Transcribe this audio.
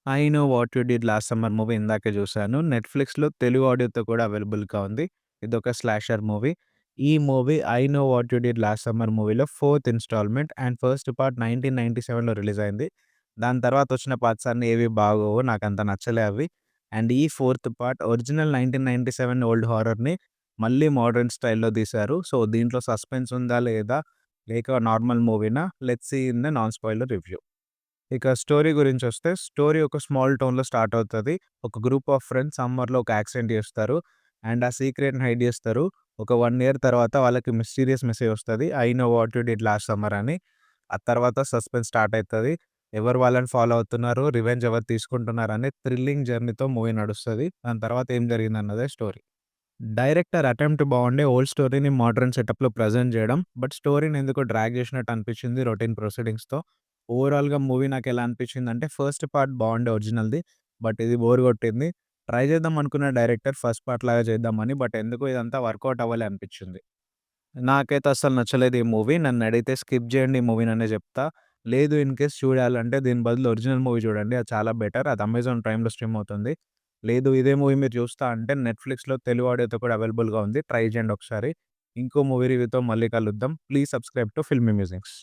'I know what you did last summer' movie ఇందాకే చూసాను. నెట్‌ఫ్లిక్స్‌లో తెలుగు ఆడియోతో కూడా అవైలబుల్‌గా ఉంది. ఇదొక స్లాషర్ మూవీ. ఈ movie 'I know what you did last summer' మూవీలో fourth installment and first part 1997లో రిలీజ్ అయింది. దాని తర్వాత వచ్చిన పార్ట్స్ అన్నీ ఏవి బాగోవు. నాకంత నచ్చలే అవి. అండ్ ఈ ఫోర్త్ పార్ట్ ఒరిజినల్ 1997 ఓల్డ్ హారర్‌ని మళ్ళీ మోడర్న్ స్టైల్‌లో తీశారు. సో, దీంట్లో సస్పెన్స్ ఉందా లేదా? లేక నార్మల్ మూవీనా? Let's see in the non spoiler review. ఇక స్టోరీ గురించొస్తే, స్టోరీ ఒక స్మాల్ టౌన్‌లో స్టార్ట్ అవుతది. ఒక గ్రూప్ ఆఫ్ ఫ్రెండ్స్ సమ్మర్‌లో ఒక యాక్సిడెంట్ చేస్తారు. అండ్ ఆ సీక్రెట్‌ని హైడ్ చేస్తారు. ఒక 1 ఇయర్ తర్వాత వాళ్ళకి మిస్టీరియస్ మెసేజ్ వస్తది. 'I know what you did last summer' అని. ఆ తర్వాత సస్పెన్స్ స్టార్ట్ అయితది. ఎవరు వాళ్ళని ఫాలో అవుతున్నారు, రివెంజ్ ఎవరు తీసుకుంటున్నారనే థ్రిల్లింగ్ జర్నీతో మూవీ నడుస్తది. దాని తర్వాత ఏం జరిగిందన్నదే స్టోరీ. డైరెక్టర్ అటెంప్ట్ బావుండే ఓల్డ్ స్టోరీని మోడర్న్ సెటప్‌లో ప్రెజెంట్ జేయడం. బట్ స్టోరీని ఎందుకో డ్రాగ్ జేసినట్టు అనిపించింది రొటీన్ ప్రొసీడింగ్స్‌తో. ఓవరాల్‌గా మూవీ నాకెలా అనిపించిందంటే ఫస్ట్ పార్ట్ బావుండే ఒరిజినల్‌ది. బట్ ఇది బోర్ గొట్టింది. ట్రై చేద్దాం అనుకున్న డైరెక్టర్ ఫస్ట్ పార్ట్ లాగా చేద్దామని. బట్ ఎందుకో ఇదంతా వర్కౌట్ అవ్వలే అనిపించింది. నాకైతే అస్సలు నచ్చలేదు ఈ మూవీ. నన్నడిగితే స్కిప్ జేయండి ఈ మూవీననే జెప్తా. లేదు ఇన్‌కేస్ చూడాలంటే దీని బదులు ఒరిజినల్ మూవీ చూడండి. అది చాలా బెటర్. అది అమెజాన్ ప్రైమ్‌లో స్ట్రీమ్ అవుతుంది. లేదు ఇదే మూవీ మీరు చూస్తా అంటే నెట్‌ఫ్లిక్స్‌లో తెలుగు ఆడియోతో కూడా అవైలబుల్‌గా ఉంది. ట్రై చేయండి ఒకసారి. ఇంకో మూవీ రివ్యూతో మళ్ళీ కలుద్దాం. Please subscribe to filmy musics.